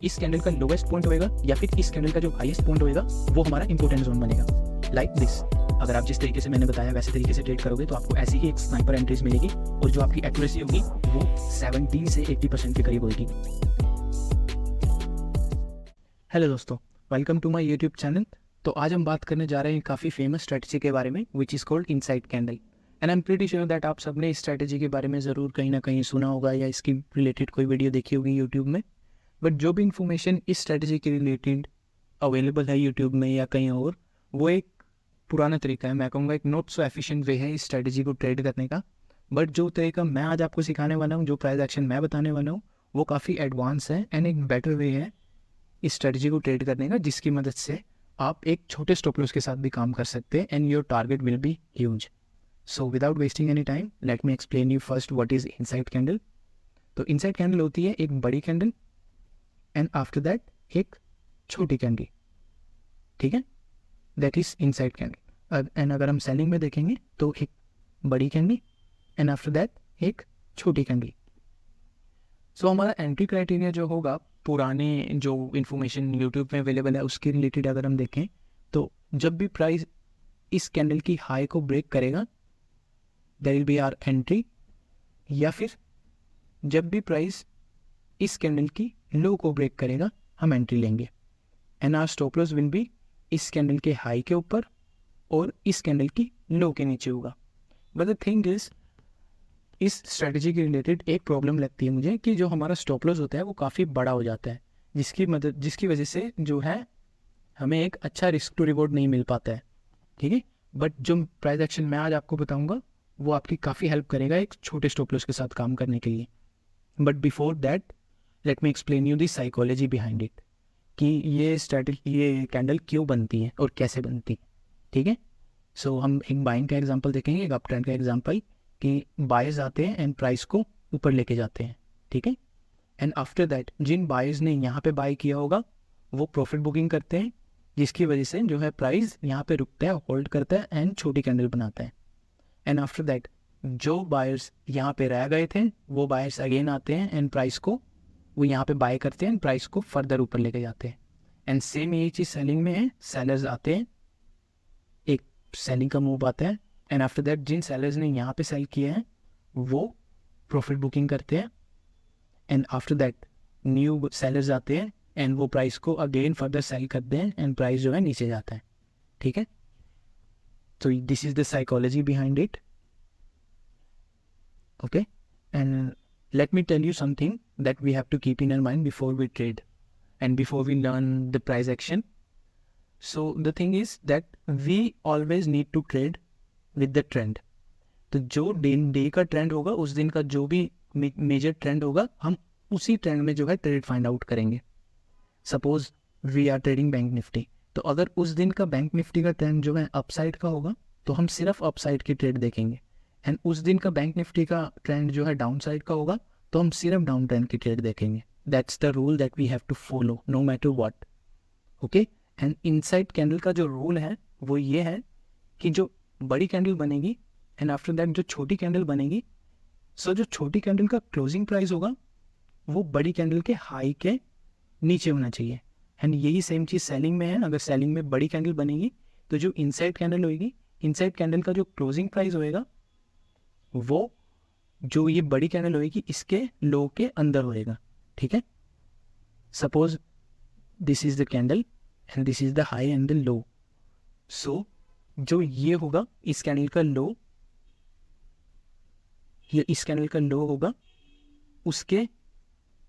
इस कैंडल का lowest point होएगा या फिर इस कैंडल का जो हाईएस्ट पॉइंट होएगा वो हमारा इंपॉर्टेंट जोन बनेगा। लाइक दिस, अगर आप जिस तरीके से मैंने बताया वैसे तरीके से ट्रेड करोगे तो आपको ऐसी ही एक स्नाइपर एंट्रीज मिलेगी और जो आपकी एक्यूरेसी होगी वो 70 से 80% के करीब होगी। हेलो दोस्तों, welcome to my YouTube channel. तो आज हम बात करने जा रहे हैं काफ़ी फेमस स्ट्रैटेजी के बारे में which is called inside candle. And I am pretty sure that आप सबने इस स्ट्रैटेजी के बारे में ज़रूर कहीं ना कहीं सुना होगा या इसकी रिलेटेड कोई वीडियो देखी होगी यूट्यूब में। बट जो भी इंफॉर्मेशन इस स्ट्रैटेजी के रिलेटेड अवेलेबल है यूट्यूब में या कहीं और, वो एक पुराना तरीका है। मैं कहूँगा एक नॉट सो एफिशिएंट वे है इस स्ट्रैटेजी को ट्रेड करने का। बट जो तरीका मैं आज आपको सिखाने वाला हूँ, जो प्राइस एक्शन मैं बताने वाला हूँ, वो काफ़ी एडवांस है एंड एक बेटर वे है इस स्ट्रैटेजी को ट्रेड करने का, जिसकी मदद से आप एक छोटे स्टॉप लॉस के साथ भी काम कर सकते हैं and your target will be huge. So without wasting any time let me explain you first what is inside candle. तो इनसाइड कैंडल होती है एक बड़ी कैंडल एंड आफ्टर दैट एक छोटी कैंडल, ठीक है, that is inside candle. And अगर हम सेलिंग में देखेंगे तो एक बड़ी कैंडल एंड आफ्टर दैट एक छोटी कैंडल। सो हमारा एंट्री क्राइटेरिया जो होगा, पुराने जो इन्फॉर्मेशन यूट्यूब में अवेलेबल है उसके रिलेटेड अगर हम देखें तो जब भी प्राइस इस कैंडल की हाई को ब्रेक करेगा there will be our entry, या फिर जब भी प्राइस इस कैंडल की लो को ब्रेक करेगा हम एंट्री लेंगे। And our stop loss will be इस कैंडल के हाई के ऊपर और इस कैंडल की लो के नीचे होगा। बट द थिंग इज, इस स्ट्रेटजी के रिलेटेड एक प्रॉब्लम लगती है मुझे कि जो हमारा स्टॉप लॉस होता है वो काफ़ी बड़ा हो जाता है, जिसकी वजह से जो है हमें एक अच्छा रिस्क टू रिवॉर्ड नहीं मिल पाता है, ठीक है। बट जो प्राइस एक्शन मैं आज आपको बताऊंगा वो आपकी काफ़ी हेल्प करेगा एक छोटे स्टॉप लॉस के साथ काम करने के लिए। But before that let me explain you the psychology behind it, कि ये कैंडल क्यों बनती है और कैसे बनती है, ठीक है। सो हम एक बाइंग का एग्जांपल देखेंगे, एक अप ट्रेंड का एग्जांपल, कि बायर्स आते हैं एंड प्राइस को ऊपर लेके जाते हैं, ठीक है। एंड आफ्टर दैट जिन बायर्स ने यहाँ पे बाय किया होगा वो प्रॉफिट बुकिंग करते हैं, जिसकी वजह से जो है प्राइस यहाँ पे रुकता है, होल्ड करता है एंड छोटी कैंडल बनाता है। एंड आफ्टर दैट जो बायर्स यहाँ पे रह गए थे वो बायर्स अगेन आते हैं एंड प्राइस को वो यहाँ पे बाय करते हैं एंड प्राइस को फर्दर ऊपर लेके जाते हैं। एंड सेम यही चीज़ सेलिंग में है, सेलर्स आते हैं, एक सेलिंग का मूव आता है एंड आफ्टर दैट जिन सेलर्स ने यहाँ पे सेल किए हैं वो प्रॉफिट बुकिंग करते हैं and after that new sellers आते हैं एंड वो प्राइस को अगेन फर्दर सेल करते हैं एंड प्राइस जो है नीचे जाता है, ठीक है। तो this is the psychology behind it, okay. And let me tell you something that we have to keep in our mind before we trade and before we learn the price action. So the thing is that we always need to trade with the trend. तो जो day का trend होगा, उस दिन का जो भी major trend होगा, हम उसी ट्रेंड में जो है ट्रेड फाइंड आउट करेंगे। Suppose we are trading Bank Nifty, तो अगर उस दिन का बैंक निफ्टी का ट्रेंड जो है अपसाइड का होगा तो हम सिर्फ अपसाइड की ट्रेड देखेंगे। एंड उस दिन का बैंक निफ्टी का ट्रेंड जो है डाउन साइड का होगा तो हम सिर्फ डाउन ट्रेंड की ट्रेड देखेंगे। That's the rule that we have to follow no matter what, okay. And inside candle का जो रूल है वो ये है कि जो बड़ी कैंडल बनेगी एंड आफ्टर दैट जो छोटी कैंडल बनेगी, सो जो छोटी कैंडल का क्लोजिंग प्राइस होगा वो बड़ी कैंडल के हाई के नीचे होना चाहिए। एंड यही सेम चीज़ सेलिंग में है। अगर सेलिंग में बड़ी कैंडल बनेगी तो जो इनसाइड कैंडल होगी, इनसाइड कैंडल का जो क्लोजिंग प्राइस होएगा वो जो ये बड़ी कैंडल होएगी इसके लो के अंदर होएगा, ठीक है। Suppose this is the candle and this is the high and the low. So जो ये होगा इस कैंडल का लो, ये इस कैंडल का लो होगा, उसके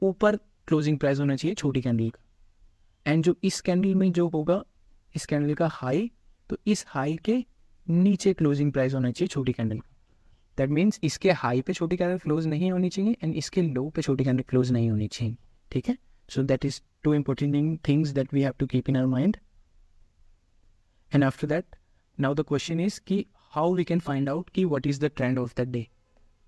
ऊपर क्लोजिंग प्राइस होना चाहिए छोटी कैंडल का। एंड जो इस कैंडल में जो होगा इस कैंडल का हाई, तो इस हाई के नीचे क्लोजिंग प्राइस होना चाहिए छोटी कैंडल का। दैट मीन्स इसके हाई पे छोटी कैंडल क्लोज नहीं होनी चाहिए एंड इसके लो पे छोटी कैंडल क्लोज नहीं होनी चाहिए, ठीक है। So that is two important things that we have to keep in our mind. And after that now the question is कि how we can find out कि what is the trend of the day.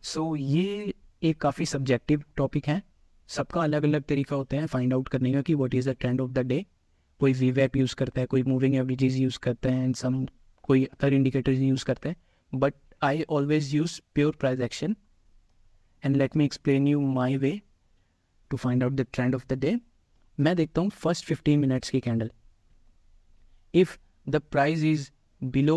So ये एक काफ़ी subjective topic है, सबका अलग अलग तरीका होता है फाइंड आउट करने का कि what is the trend of the day. कोई वीवैप यूज़ करता है, कोई मूविंग एवरेजेस यूज़ करता है एंड सम कोई अदर इंडिकेटर्स यूज़ करता है, but I always use pure price action and let me explain you my way to find out the trend of the day. मैं देखता हूँ फर्स्ट 15 मिनट्स की candle. If the price is below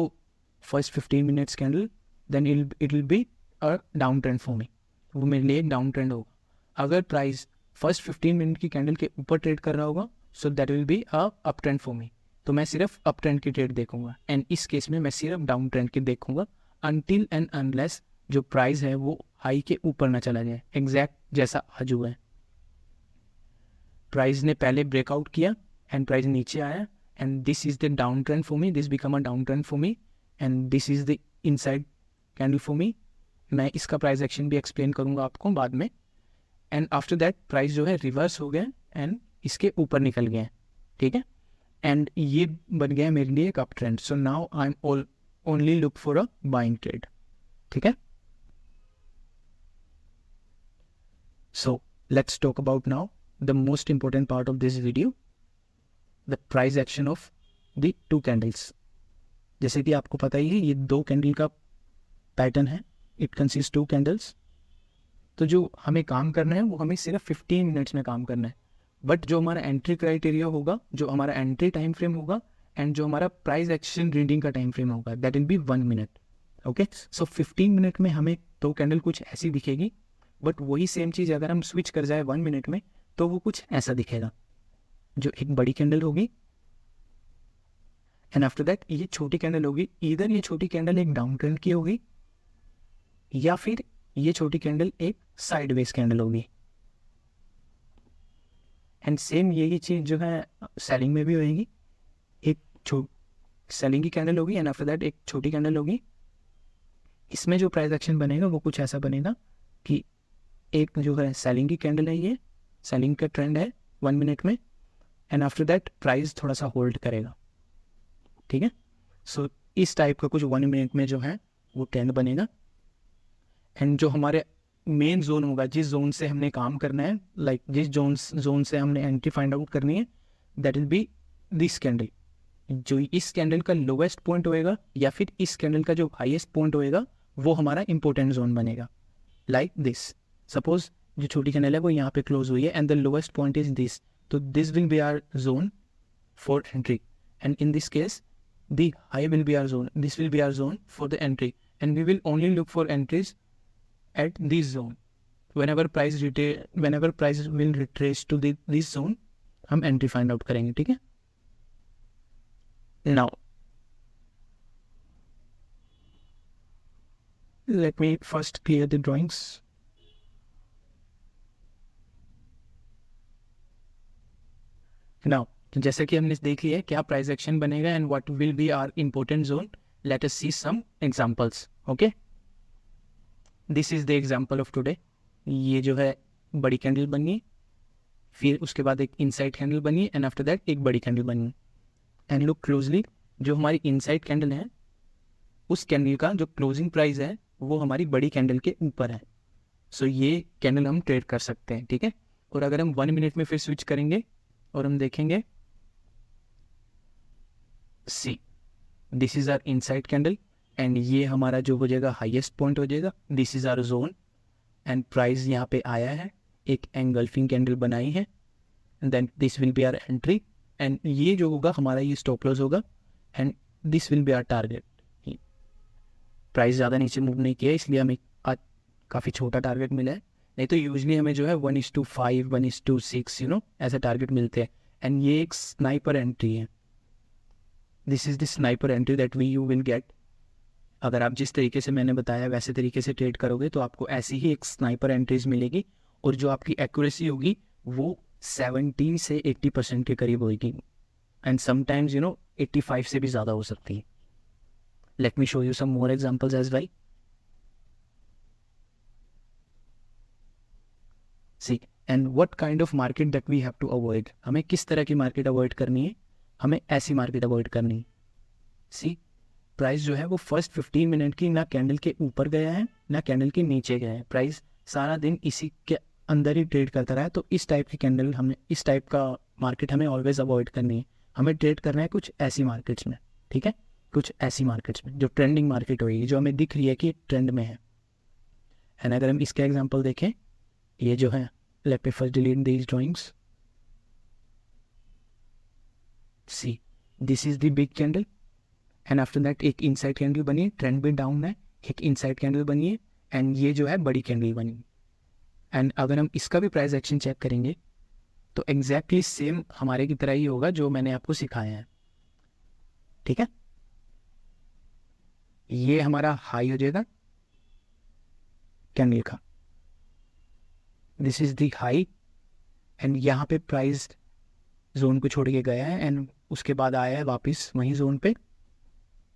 first 15 minutes candle then it will be a down trend for me. वो मेरे लिए एक down trend होगा. अगर प्राइस फर्स्ट 15 मिनट की कैंडल के ऊपर ट्रेड कर रहा होगा so that will be a up trend for me. तो मैं सिर्फ अप ट्रेंड की ट्रेड देखूंगा. एंड इस केस में मैं सिर्फ डाउन ट्रेंड की देखूंगा अनटिल एंड अनलेस जो प्राइस है वो हाई के ऊपर ना चला जाए, एग्जैक्ट जैसा आज हुआ है. प्राइस ने पहले ब्रेकआउट किया एंड प्राइस नीचे आया and this is the down trend for me, this become a down trend for me and this is the inside candle for me. मैं इसका प्राइस एक्शन भी एक्सप्लेन करूंगा आपको बाद में. एंड आफ्टर दैट प्राइस जो है रिवर्स हो गया एंड इसके ऊपर निकल गया. ठीक है, एंड ये बन गया मेरे लिए एक up trend. So now I am only look for a buying trade. ठीक है, so let's talk about now the most important part of this video, the price action of the two candles. जैसे कि आपको पता ही है ये दो candle का पैटर्न है. It consist to candles. तो जो हमें काम करना है वो हमें सिर्फ 15 मिनट्स में काम करना है. बट जो हमारा एंट्री क्राइटेरिया होगा, जो हमारा एंट्री टाइम फ्रेम होगा एंड जो हमारा प्राइस एक्शन रीडिंग का टाइम फ्रेम होगा that will B 1 minute. Okay, so 15 minute में हमें दो कैंडल कुछ ऐसी दिखेगी. बट वही सेम चीज़ अगर हम स्विच कर जाए 1 मिनट में तो वो कुछ ऐसा दिखेगा. जो एक बड़ी कैंडल होगी एंड आफ्टर दैट ये छोटी कैंडल होगी. इधर ये छोटी कैंडल एक डाउन ट्रेंड की होगी या फिर ये छोटी कैंडल एक साइडवेज कैंडल होगी. एंड सेम यही चीज जो है सेलिंग में भी होगी. एक सेलिंग की कैंडल होगी एंड आफ्टर दैट एक छोटी कैंडल होगी. इसमें जो प्राइस एक्शन बनेगा वो कुछ ऐसा बनेगा कि एक जो है सेलिंग की कैंडल है, ये सेलिंग का ट्रेंड है 1 मिनट में एंड आफ्टर दैट प्राइस थोड़ा सा होल्ड करेगा. ठीक है, सो इस टाइप का कुछ 1 मिनट में जो है वो ट्रेंड बनेगा. एंड जो हमारे मेन जोन होगा, जिस जोन से हमने काम करना है, लाइक जिस जोन से हमने एंट्री फाइंड आउट करनी है, that will B this candle. जो इस कैंडल का लोवेस्ट पॉइंट होएगा या फिर इस कैंडल का जो हाईएस्ट पॉइंट होएगा वो हमारा इंपॉर्टेंट जोन बनेगा. लाइक दिस, सपोज जो छोटी कैंडल है वो यहाँ पे क्लोज हुई है and the lowest point is this. तो this will be our zone for entry and in this case the high will be our zone, this will be our zone for the entry and we will only look for entries at this zone. whenever price will retrace to this zone हम entry find out करेंगे. ठीक है, now let me first clear the drawings. Now जैसे कि हमने देख लिया क्या प्राइस एक्शन बनेगा and what will be our important zone. Let us see some examples. Okay, this is the example of today. ये जो है बड़ी कैंडल बनी, फिर उसके बाद एक इनसाइड कैंडल बनी एंड आफ्टर दैट एक बड़ी कैंडल बनी. एंड लुक क्लोजली, जो हमारी इनसाइड कैंडल है उस कैंडल का जो क्लोजिंग प्राइस है वो हमारी बड़ी कैंडल के ऊपर है. सो ये कैंडल हम ट्रेड कर सकते हैं. ठीक है, और अगर हम 1 मिनट में फिर स्विच करेंगे और हम देखेंगे, see this is our inside candle and ये हमारा जो हो जाएगा हाईएस्ट पॉइंट हो जाएगा. This is our zone and price यहाँ पे आया है, एक एंगल्फिंग कैंडल बनाई है and then this will be our entry and ये जो होगा हमारा ये स्टॉप लॉस होगा and this will be our target. Price ज़्यादा नीचे मूव नहीं किया इसलिए हमें आज काफ़ी छोटा टारगेट मिला है. नहीं तो यूजली हमें जो है 1:5 1:6 ऐसे टारगेट मिलते हैं. एंड ये एक स्नाइपर एंट्री है. This is the sniper entry that you will get. अगर आप जिस तरीके से मैंने बताया वैसे तरीके से ट्रेड करोगे तो आपको ऐसी ही एक स्नाइपर एंट्रीज मिलेगी और जो आपकी एक्यूरेसी होगी वो 70 से 80% के करीब होगी एंड समटाइम्स 85 से भी ज़्यादा हो सकती है. Let me show you some more examples as well. See and what kind of market that we have to avoid. हमें किस तरह की मार्केट अवॉइड करनी है, हमें ऐसी मार्केट अवॉइड करनी है. सी प्राइस जो है वो फर्स्ट 15 मिनट की ना कैंडल के ऊपर गया है ना कैंडल के नीचे गया है. प्राइस सारा दिन इसी के अंदर ही ट्रेड करता रहा है. तो इस टाइप की कैंडल हमें, इस टाइप का मार्केट हमें ऑलवेज अवॉइड करनी है. हमें ट्रेड करना है कुछ ऐसी मार्केट्स में. ठीक है, कुछ ऐसी मार्केट्स में जो ट्रेंडिंग मार्केट होगी, जो हमें दिख रही है कि ट्रेंड में है. एंड अगर हम इसका एग्जांपल देखें, ये जो है, let me first delete these drawings. C this is the big candle and after that एक इनसाइड कैंडल बनी है, ट्रेंड भी डाउन है, एक इनसाइड कैंडल बनी है एंड ये जो है बड़ी कैंडल बनी है। एंड अगर हम इसका भी प्राइस एक्शन चेक करेंगे तो एग्जैक्टली सेम हमारे की तरह ही होगा जो मैंने आपको सिखाया है। ठीक है, ये हमारा हाई हो जाएगा कैंडल का, this is the high and यहाँ पे प्राइस जोन को छोड़ के गया है एंड उसके बाद आया है वापस वही जोन पे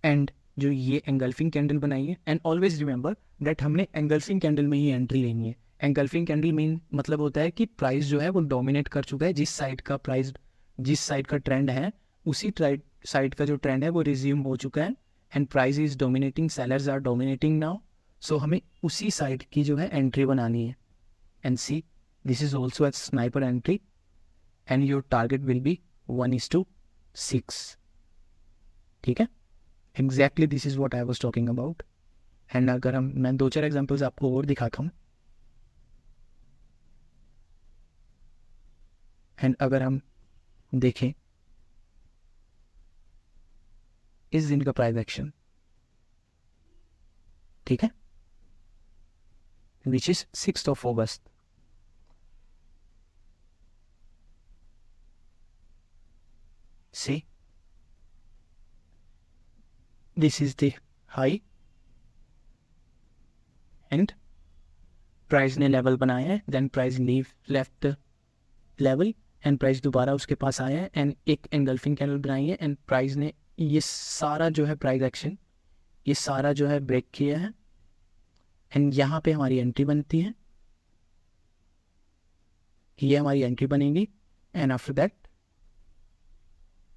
एंड जो ये एंगल्फिंग कैंडल बनाई है। एंड ऑलवेज रिमेंबर दैट हमने एंगल्फिंग कैंडल में ही एंट्री लेनी है। एंगल्फिंग कैंडल मीन मतलब होता है कि प्राइस जो है वो डोमिनेट कर चुका है, जिस साइड का प्राइस, जिस साइड का ट्रेंड है उसी साइड का जो ट्रेंड है वो रिज्यूम हो चुका है and price is dominating, sellers are dominating now. So हमें उसी साइड की जो है एंट्री बनानी है and see this is also a sniper entry and your target will be 1:6। ठीक है, exactly this is what I was talking about. And अगर मैं 2-4 एग्जाम्पल्स आपको और दिखाता हूँ एंड अगर हम देखें इस दिन का प्राइस एक्शन, ठीक है, which is 6 August. See, this is the high and price ने लेवल बनाया है, then price left level and price दोबारा उसके पास आया है एंड एक एंगल्फिंग कैंडल बनाई है एंड प्राइस ने ये सारा जो है प्राइस एक्शन ये सारा जो है ब्रेक किया है एंड यहाँ पे हमारी एंट्री बनती है, ये हमारी एंट्री बनेगी एंड आफ्टर दैट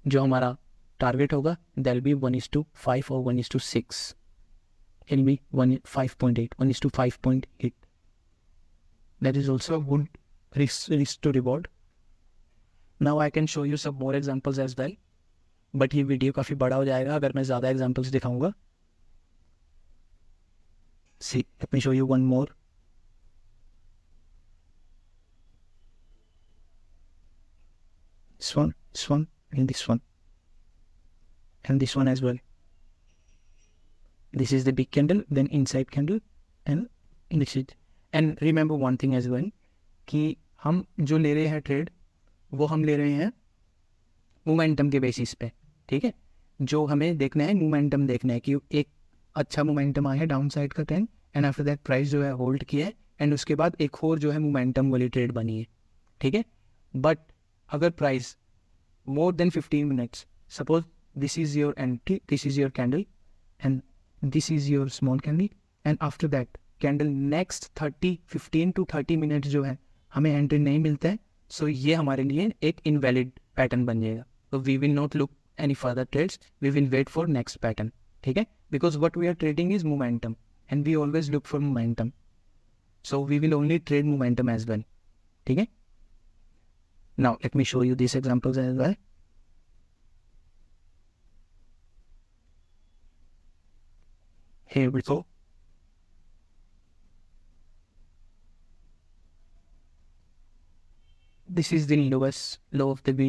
जो हमारा टारगेट होगा दैट बी 1:5 और 1:6, it be 5.8, 1:5.8। That is also good risk to reward. Now I can show you some more examples as well, but ये वीडियो काफ़ी बड़ा हो जाएगा अगर मैं ज़्यादा एग्जाम्पल्स दिखाऊंगा। See let me show you one more. this one and this one and this one as well. This is the big candle, then inside candle and this is, and remember one thing as well कि हम जो ले रहे हैं trade वो हम ले रहे हैं मोमेंटम के बेसिस पे। ठीक है, जो हमें देखना है मोमेंटम देखना है कि एक अच्छा मोमेंटम आया है डाउन साइड का trend and after that price जो है होल्ड किया है एंड उसके बाद एक और जो है मोमेंटम वाली ट्रेड बनी है। ठीक है, बट अगर price more than 15 minutes, suppose this is your entry, this is your candle and this is your small candle and after that candle next 15 to 30 minutes जो है हमें एंट्री नहीं मिलता है, सो ये हमारे लिए एक इनवैलिड पैटर्न बन जाएगा। तो we will not look any further trades, we will wait for next pattern. ठीक है, because what we are trading is momentum and we always look for momentum, so we will only trade momentum as well. ठीक है, now let me show you these examples as well. Here we go. This is the lowest low of the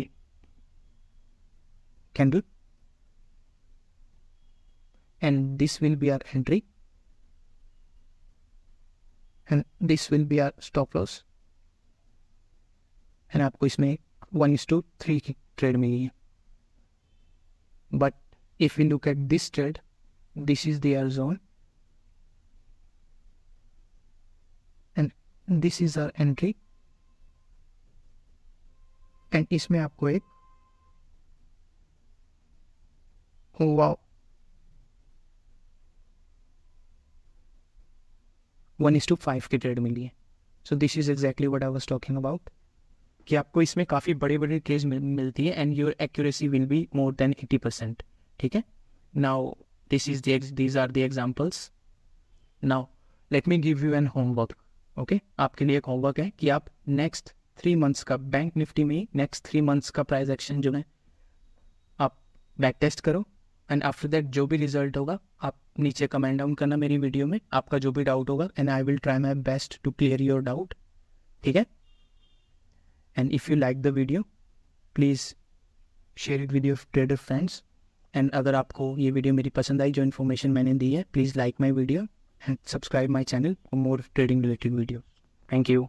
candle and this will be our entry and this will be our stop loss and आपको इसमें 1:3 की trade मिली है। But if you look at this trade, this is their zone and this is our entry and इसमें आपको एक 1:5 की trade मिली है। So this is exactly what I was talking about कि आपको इसमें काफ़ी बड़ी बड़ी ट्रेड्स मिलती है and your accuracy will be more than 80%। ठीक है, now these are the examples. Now let me give you N homework. Okay, आपके लिए एक होमवर्क है कि आप नेक्स्ट 3 मंथ्स का बैंक निफ्टी में नेक्स्ट 3 मंथ्स का प्राइस एक्शन जो है आप बैक टेस्ट करो एंड आफ्टर दैट जो भी रिजल्ट होगा आप नीचे कमेंट डाउन करना मेरी वीडियो में, आपका जो भी डाउट होगा and I will try my best to clear your doubt. ठीक है, and if you like the video please share it with your trader friends. And अगर आपको ये वीडियो मेरी पसंद आई, जो इन्फॉर्मेशन मैंने दी है, please like my video and subscribe my channel for more trading related video. Thank you.